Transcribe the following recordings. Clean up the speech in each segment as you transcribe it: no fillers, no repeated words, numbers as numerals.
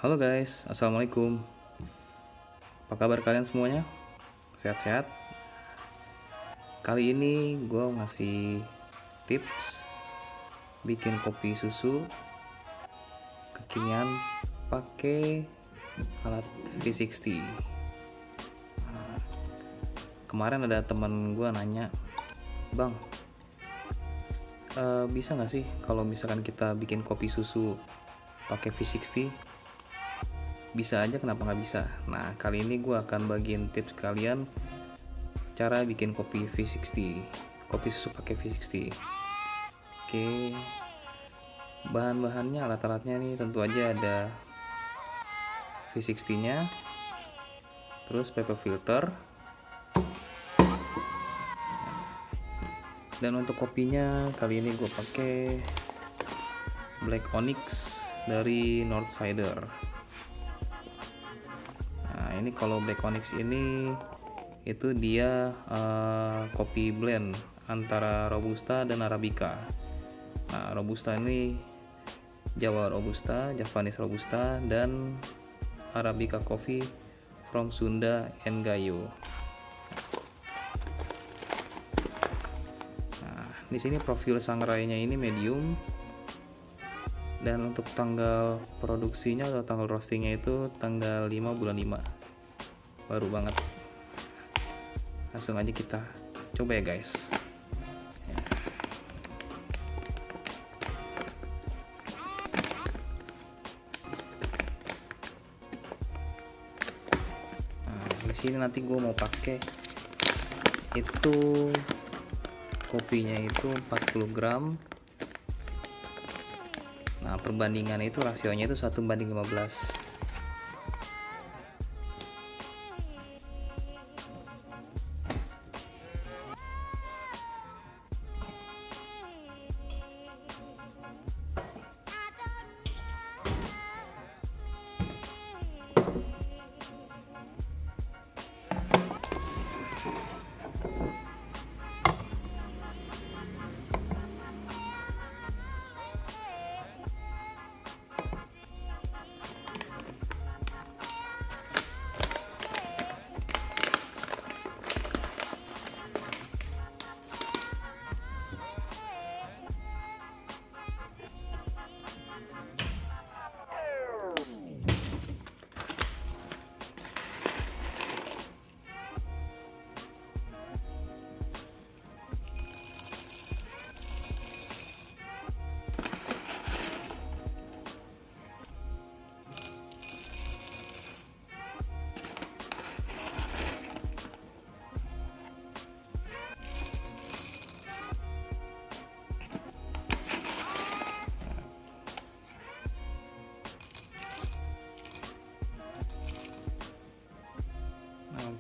Halo guys, assalamualaikum. Apa kabar kalian semuanya? Sehat-sehat? Kali ini gue ngasih tips bikin kopi susu kekinian pakai alat V60. Kemarin ada teman gue nanya, bang, bisa nggak sih kalau misalkan kita bikin kopi susu pakai V60? Bisa aja, kenapa nggak bisa? Nah, kali ini gue akan bagiin tips kalian cara bikin kopi V60, kopi susu pakai V60. Oke, bahan-bahannya, alat-alatnya nih tentu aja ada V60 nya, terus paper filter, dan untuk kopinya kali ini gue pakai Black Onyx dari Northsider. Nah, ini kalau Black Onyx ini itu dia kopi blend antara Robusta dan Arabica. Nah, Robusta ini Jawa Robusta, Javanese Robusta, dan Arabica Coffee from Sunda and Gayo. Nah, di sini profil sangrainya ini medium, dan untuk tanggal produksinya atau tanggal roastingnya itu tanggal 5 bulan 5, baru banget. Langsung aja kita coba ya guys. Nah, di sini nanti gue mau pakai itu kopinya itu 40 gram. Nah, perbandingan itu rasionya itu 1:15.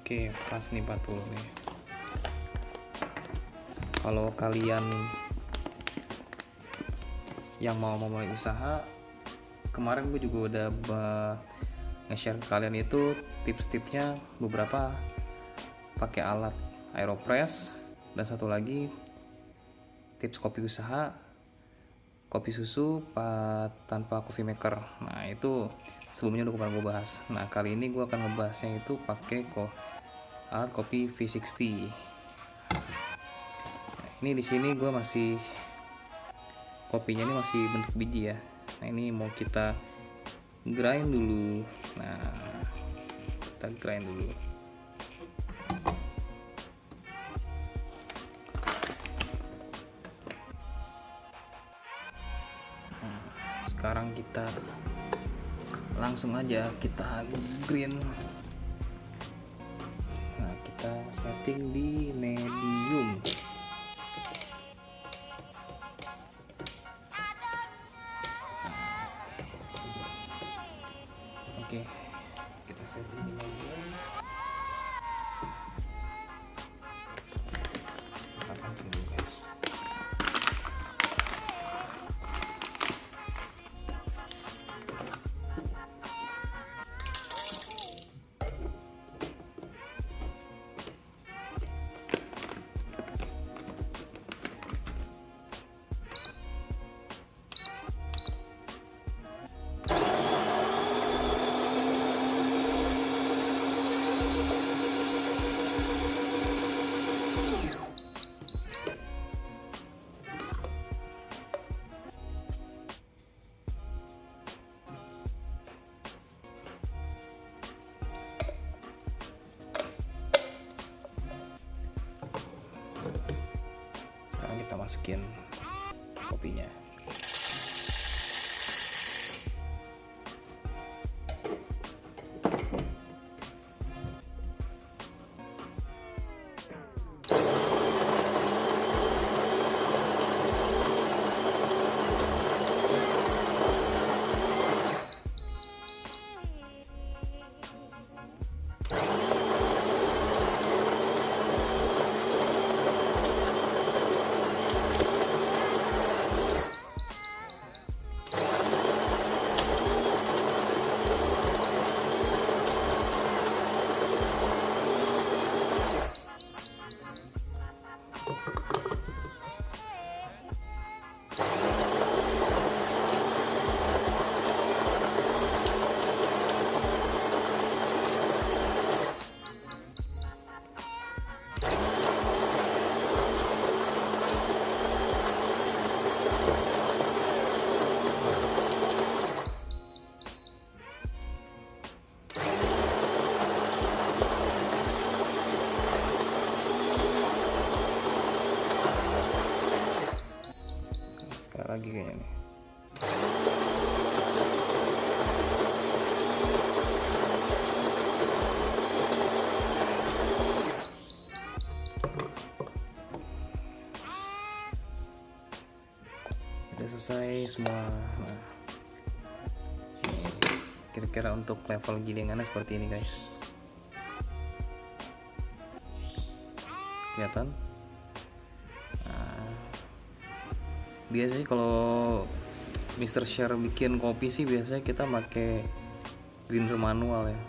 Oke, pas nih 40 nih. Kalau kalian yang mau memulai usaha, kemarin gue juga udah nge-share ke kalian itu tips-tipsnya beberapa pakai alat Aeropress, dan satu lagi tips kopi usaha, kopi susu tanpa coffee maker. Nah, itu sebelumnya udah pernah gue bahas. Nah, kali ini gue akan ngebahasnya itu pakai alat kopi V60. Nah, ini di sini gue masih kopinya ini masih bentuk biji ya. Nah, ini mau kita grind dulu. Nah, kita grind dulu. Nah, sekarang kita langsung aja kita grind. Nah, kita setting di medium. Oke, kita setting di medium. Kita pancing dulu guys. kita masukin kopinya. Lagi kayaknya nih. Udah selesai semua. Nah, kira-kira untuk level gilingannya seperti ini guys. Kelihatan? Biasanya kalau Mr. Share bikin kopi sih biasanya kita pakai grinder manual ya.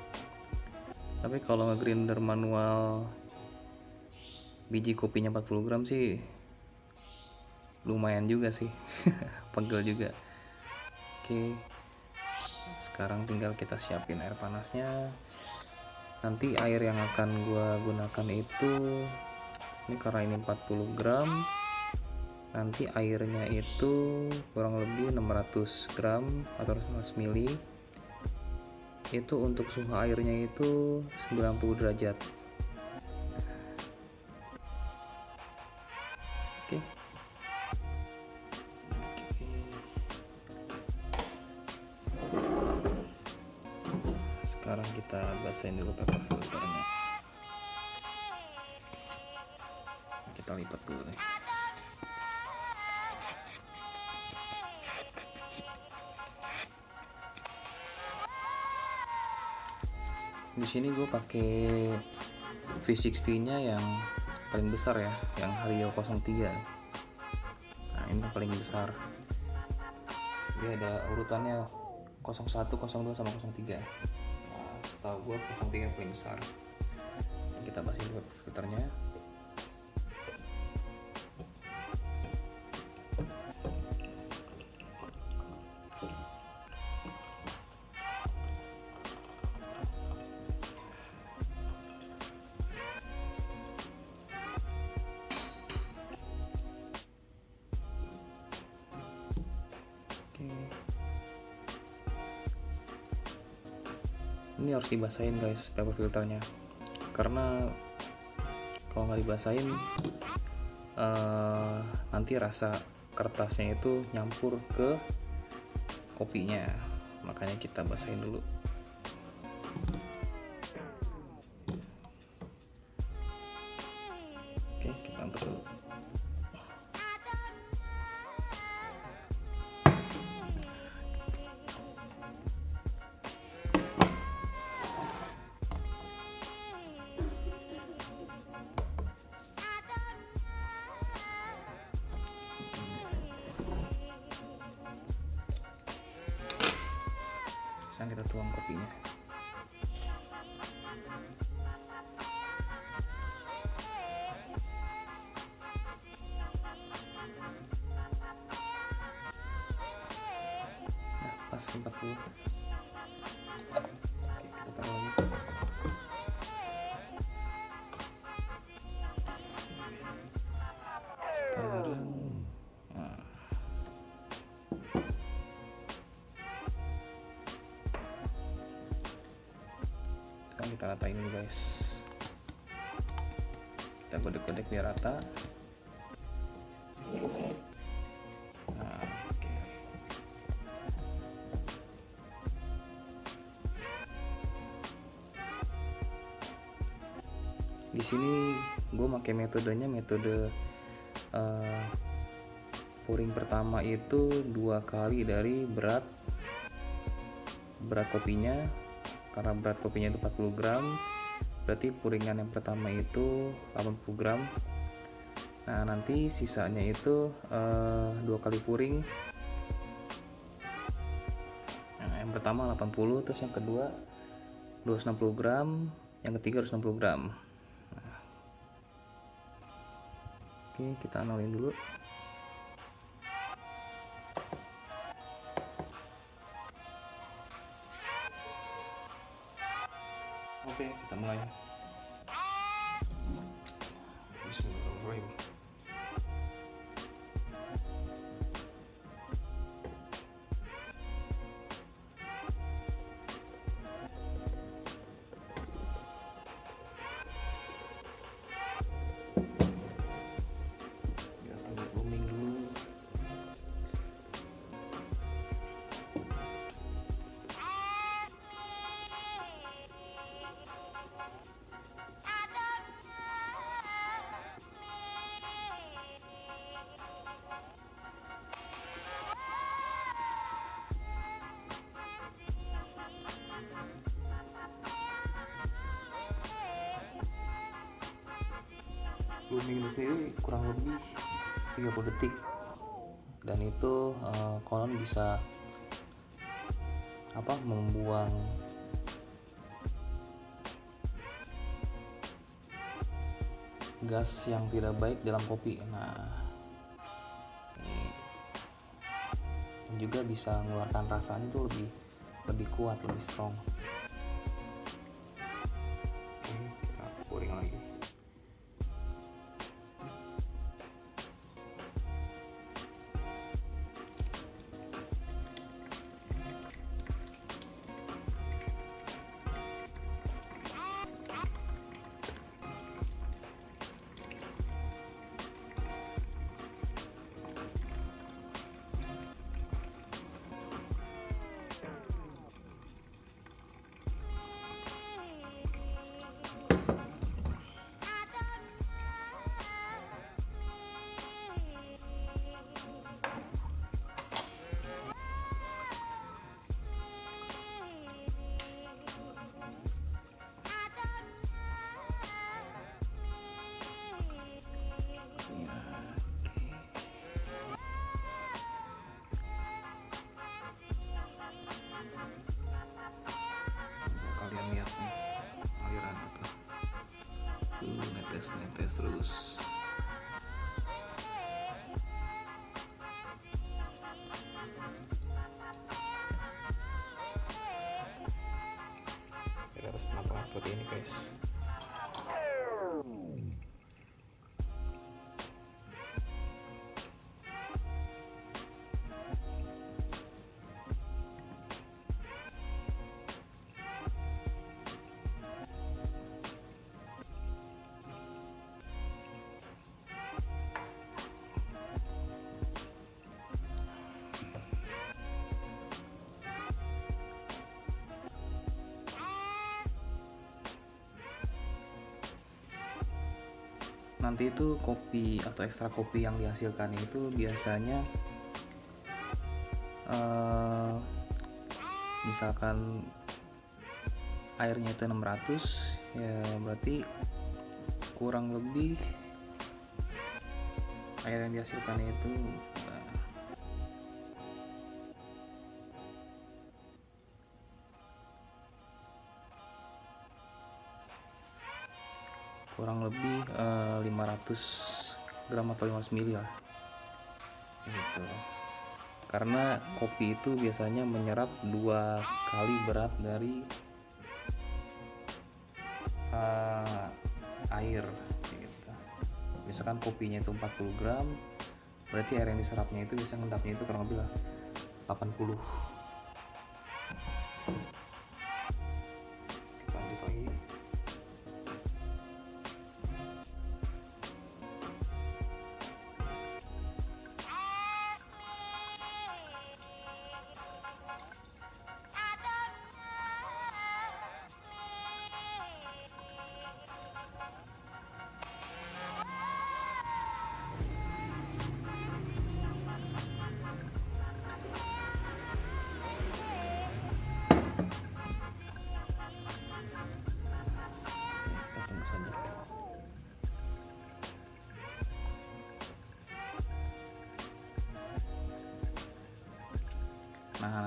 Tapi kalau nge-grinder manual biji kopinya 40 gram sih lumayan juga sih. Pegel juga. Oke. Sekarang tinggal kita siapin air panasnya. Nanti air yang akan gua gunakan itu, ini karena ini 40 gram, nanti airnya itu kurang lebih 600 gram atau 100 ml. Itu untuk suhu airnya itu 90 derajat. Oke. Sekarang kita basahin dulu paper filternya. Kita lipat dulu nih. Di sini gue pakai V60-nya yang paling besar ya, yang Hario 03. Nah, ini yang paling besar. Dia ada urutannya 01, 02 sama 03. Nah, setahu gue 03 yang paling besar. Kita basahin dulu filternya. Ini harus dibasahin guys paper filternya, karena kalau nggak dibasahin nanti rasa kertasnya itu nyampur ke kopinya, makanya kita basahin dulu. Oke, kita angkat dulu. Sekarang kita tuang kopinya. Nah, pas 40. Oke, kita taruh lagi. Sekarang kita ratain dulu guys, kita godek-godek biar rata. Nah, oke. Di sini gue pakai metode pouring pertama itu 2 kali dari berat kopinya. Karena berat kopinya itu 40 gram, berarti pouringan yang pertama itu 80 gram. Nah, nanti sisanya itu 2 kali pouring. Nah, yang pertama 80, terus yang kedua 260 gram, yang ketiga 260 gram. Nah, oke, kita nolin dulu. Oke, kita mulai. Bismillahirrahmanirrahim. Ya, tunggu booming dulu. Blooming itu sendiri kurang lebih 30 detik, dan itu konon bisa membuang gas yang tidak baik dalam kopi. Nah, ini juga bisa mengeluarkan rasanya itu lebih kuat, lebih strong. Oke, kita pouring lagi. Kalian lihat nih aliran itu, netes terus. Kita harus pelan-pelan seperti ini, guys. Nanti itu kopi atau ekstra kopi yang dihasilkan itu biasanya misalkan airnya itu 600, ya berarti kurang lebih air yang dihasilkan itu kurang lebih 500 gram atau 500 ml lah gitu. Karena kopi itu biasanya menyerap 2 kali berat dari air gitu. Misalkan kopinya itu 40 gram, berarti air yang diserapnya itu bisa ngendapnya itu kurang lebih 80. Kita lanjut lagi.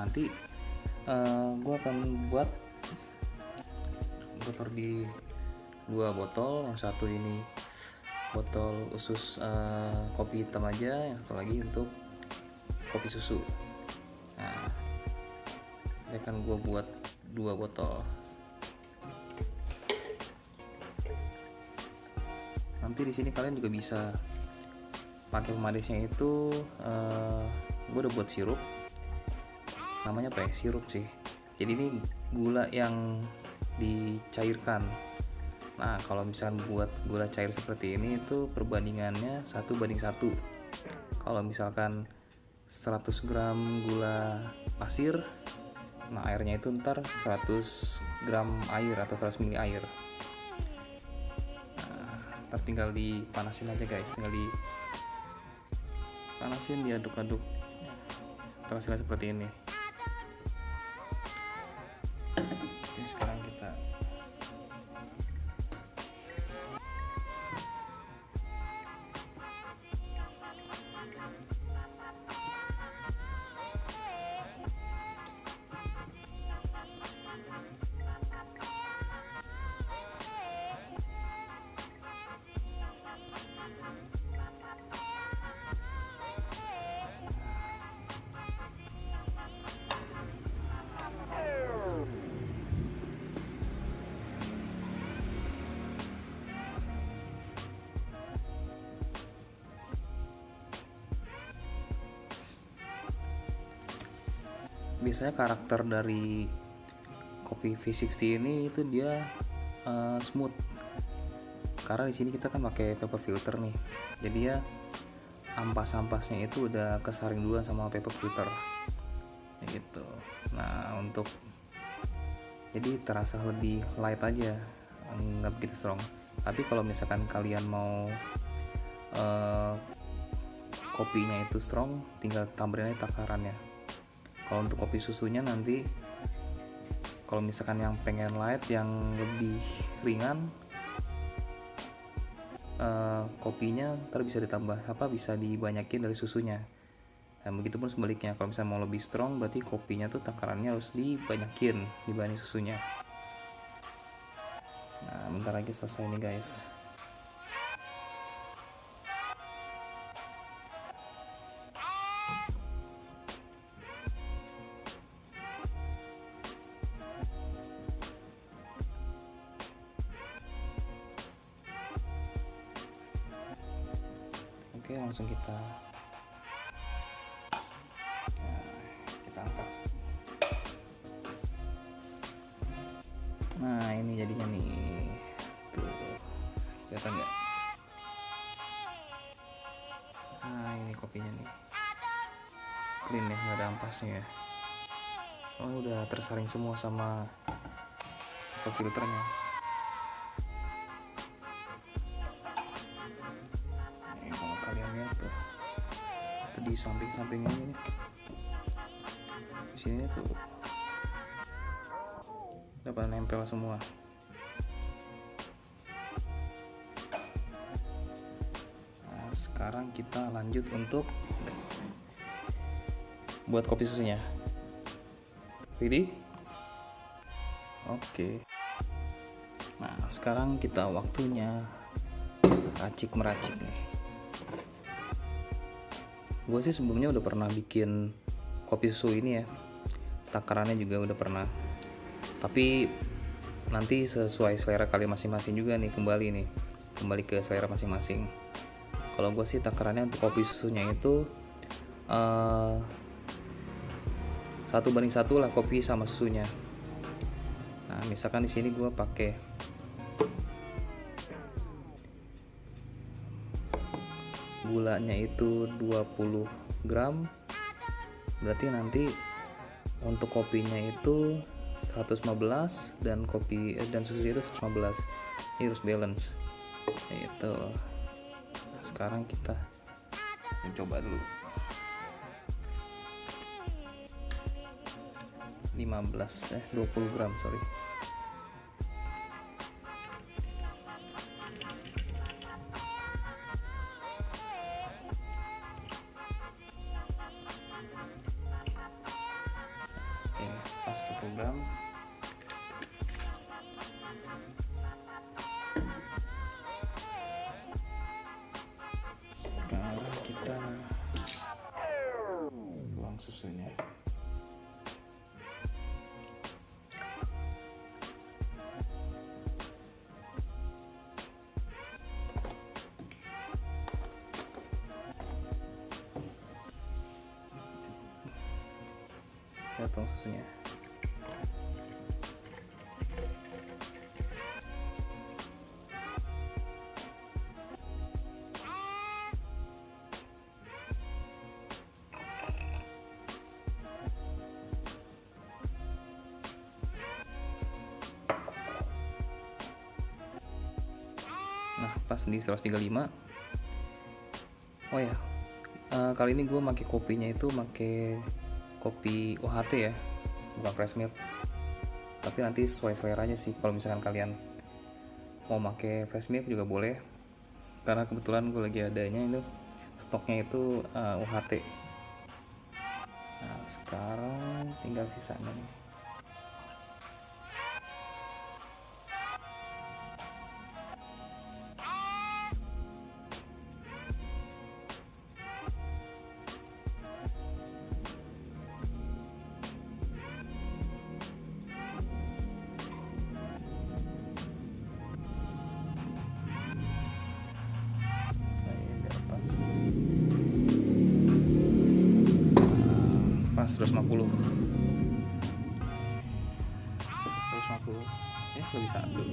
nanti gue akan buat, gue taruh di 2 botol. Yang satu ini botol khusus kopi hitam aja, yang satu lagi untuk kopi susu. Nah, ini akan gue buat 2 botol. Nanti di sini kalian juga bisa pakai pemanisnya itu, gue udah buat sirup, namanya apa ya, sirup sih. Jadi ini gula yang dicairkan. Nah, kalau misalkan buat gula cair seperti ini itu perbandingannya 1:1. Kalau misalkan 100 gram gula pasir, nah airnya itu ntar 100 gram air atau 100 ml air. Nah, tinggal dipanasin aja guys, tinggal dipanasin, diaduk-aduk hasilnya seperti ini. Oke, sekarang kita biasanya karakter dari kopi V60 ini itu dia smooth, karena di sini kita kan pakai paper filter nih, jadi ya ampas-ampasnya itu udah kesaring duluan sama paper filter gitu. Nah, untuk jadi terasa lebih light aja, nggak begitu strong. Tapi kalau misalkan kalian mau kopinya itu strong, tinggal tambahin aja takarannya. Kalau untuk kopi susunya nanti, kalau misalkan yang pengen light, yang lebih ringan, kopinya ntar bisa ditambah bisa dibanyakin dari susunya. Dan begitupun sebaliknya, kalau misalnya mau lebih strong, berarti kopinya tuh takarannya harus dibanyakin dibanding susunya. Nah, bentar lagi selesai nih guys. Oke, langsung kita angkat. Nah, ini jadinya nih, tuh kelihatan nggak? Nah, ini kopinya nih, clean ya, nggak ada ampasnya ya. Oh, udah tersaring semua sama filternya. Kalau kalian lihat tuh di samping-sampingnya ini, di sini tuh dapat nempel semua. Nah, sekarang kita lanjut untuk buat kopi susunya. Ready? Oke. Nah, sekarang kita waktunya racik-meracik nih. Gue sih sebelumnya udah pernah bikin kopi susu ini ya, takarannya juga udah pernah, tapi nanti sesuai selera kalian masing-masing juga nih, kembali ke selera masing-masing. Kalau gue sih takarannya untuk kopi susunya itu 1:1 lah kopi sama susunya. Nah, misalkan di sini gue pakai gulanya itu 20 gram, berarti nanti untuk kopinya itu 115 dan susu itu 115. Ini harus balance gitu. Sekarang kita coba dulu 20 gram sorry. gram. Sekarang kita tuang susunya. Kita tuang susunya. Nah, pas di 135. Oh ya, kali ini gue pakai kopinya itu pakai kopi UHT ya, bukan fresh milk. Tapi nanti sesuai selera aja sih. Kalau misalkan kalian mau pakai fresh milk juga boleh. Karena kebetulan gue lagi adanya itu stoknya itu UHT. Nah, sekarang tinggal sisanya nih. Pas 150 ya, lebih satu.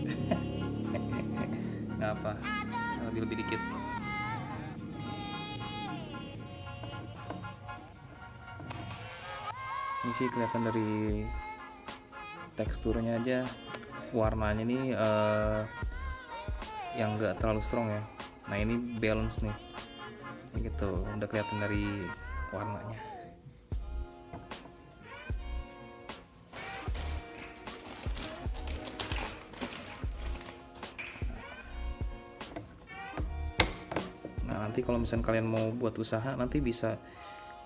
Nggak apa, lebih dikit. Ini sih kelihatan dari teksturnya aja, warnanya nih yang nggak terlalu strong ya. Nah, ini balance nih gitu, udah kelihatan dari warnanya. Nah, nanti kalau misalnya kalian mau buat usaha, nanti bisa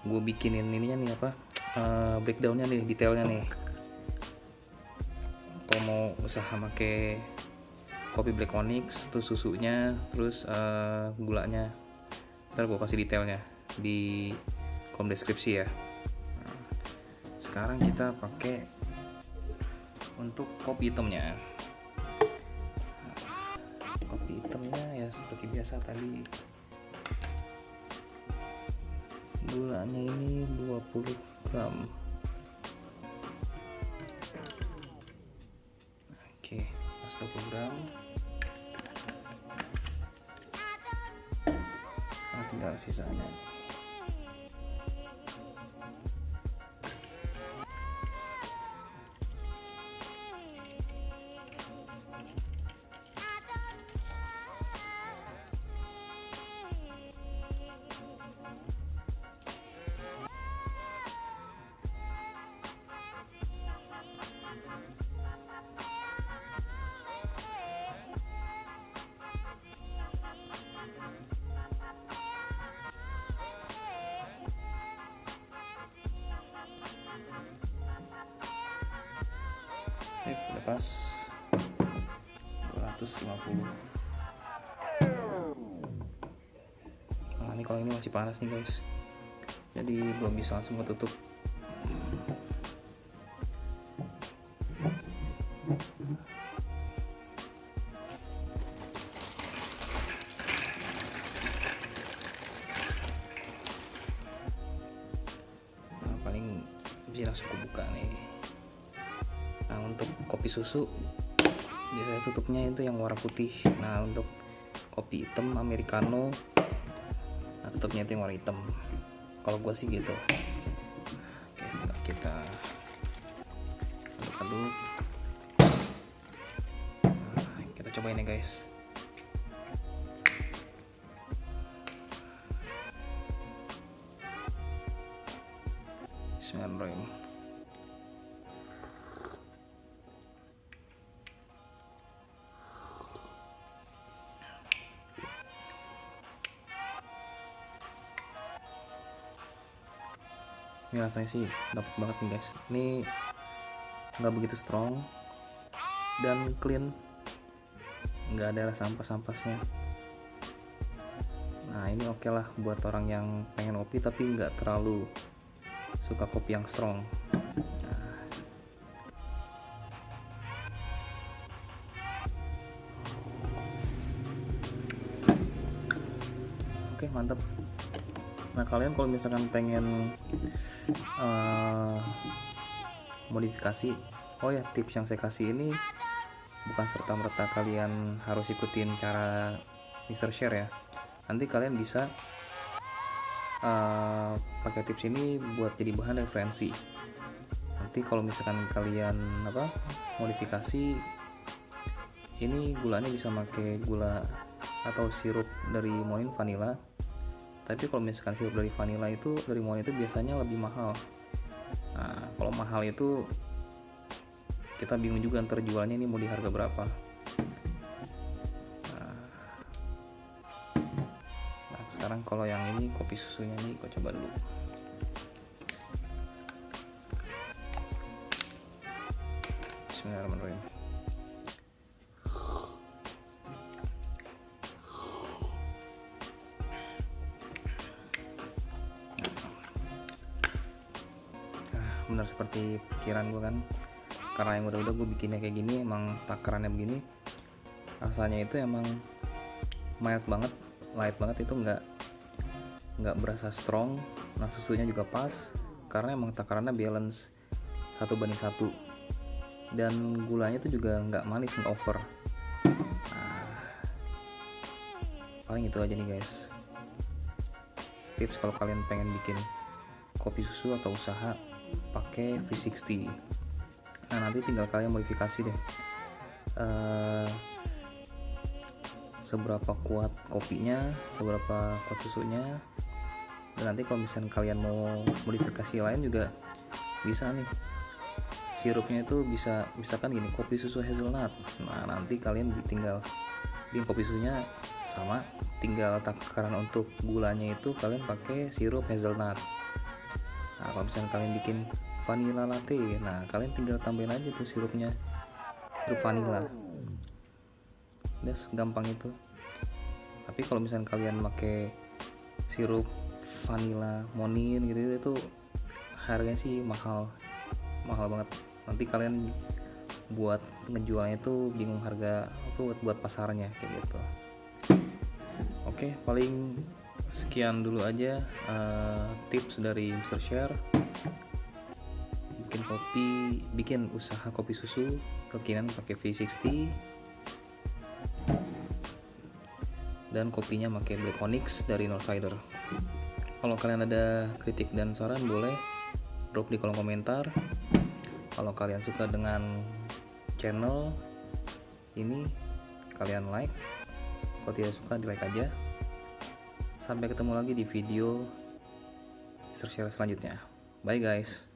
gue bikinin ininya nih apa, breakdownnya nih, detailnya nih. Kalau mau usaha pakai kopi Black Onyx, terus susunya, terus gulanya, ntar gue kasih detailnya di kolom deskripsi ya. Nah, sekarang kita pakai untuk kopi hitamnya. Nah, kopi hitamnya ya seperti biasa tadi. Gulanya ini 20 gram. Oke, pas 20 gram. Nah, tinggal sisanya. Udah pas 250. Nah, ini kalau ini masih panas nih guys, jadi belum bisa langsung tutup. Nah, paling bisa langsung buka nih. Nah, untuk kopi susu biasanya tutupnya itu yang warna putih. Nah, untuk kopi hitam americano, nah tutupnya itu yang warna hitam. Kalau gue sih gitu. Oke, kita aduk. Nah, kita cobain ya guys. Bismillahirrahmanirrahim. Ini rasanya sih dapet banget nih guys. Ini nggak begitu strong dan clean, nggak ada rasa ampas-ampasnya. Nah ini oke lah buat orang yang pengen kopi tapi nggak terlalu suka kopi yang strong. Oke, mantap. Nah kalian kalau misalkan pengen modifikasi, oh ya, tips yang saya kasih ini bukan serta-merta kalian harus ikutin cara Mr. Share ya. Nanti kalian bisa pakai tips ini buat jadi bahan referensi. Nanti kalau misalkan kalian modifikasi, ini gulanya bisa pakai gula atau sirup dari Monin vanilla. Tapi kalau misalkan sirup dari vanilla itu, dari Monin itu biasanya lebih mahal. Nah kalau mahal itu kita bingung juga ntar jualnya ini mau di harga berapa. Nah sekarang kalau yang ini kopi susunya nih, gue coba dulu. Bismillahirrahmanirrahim. Benar seperti pikiran gue kan, karena yang udah gue bikinnya kayak gini, emang takarannya begini, rasanya itu emang mild banget, light banget, itu nggak berasa strong. Nah susunya juga pas karena emang takarannya balance 1:1, dan gulanya itu juga nggak manis, nggak over. Nah, paling itu aja nih guys tips kalau kalian pengen bikin kopi susu atau usaha pakai V60. Nah nanti tinggal kalian modifikasi deh seberapa kuat kopinya, seberapa kuat susunya. Dan nanti kalau misalnya kalian mau modifikasi lain juga bisa nih, sirupnya itu bisa misalkan gini, kopi susu hazelnut. Nah nanti kalian tinggal bikin kopi susunya sama, tinggal takaran untuk gulanya itu kalian pakai sirup hazelnut. Nah kalau misalnya kalian bikin vanilla latte, nah kalian tinggal tambahin aja tuh sirupnya, sirup vanilla. Udah gampang itu. Tapi kalau misalnya kalian pakai sirup vanilla Monin gitu itu harganya sih mahal banget. Nanti kalian buat ngejualnya itu bingung harga itu buat pasarnya kayak gitu. Oke, paling sekian dulu aja tips dari Mr. Share bikin usaha kopi susu kekinian pakai V60 dan kopinya pakai Black Onyx dari Northsider. Kalau kalian ada kritik dan saran boleh drop di kolom komentar. Kalau kalian suka dengan channel ini kalian like, kalau tidak suka di like aja. Sampai ketemu lagi di video Mr. Share selanjutnya. Bye guys.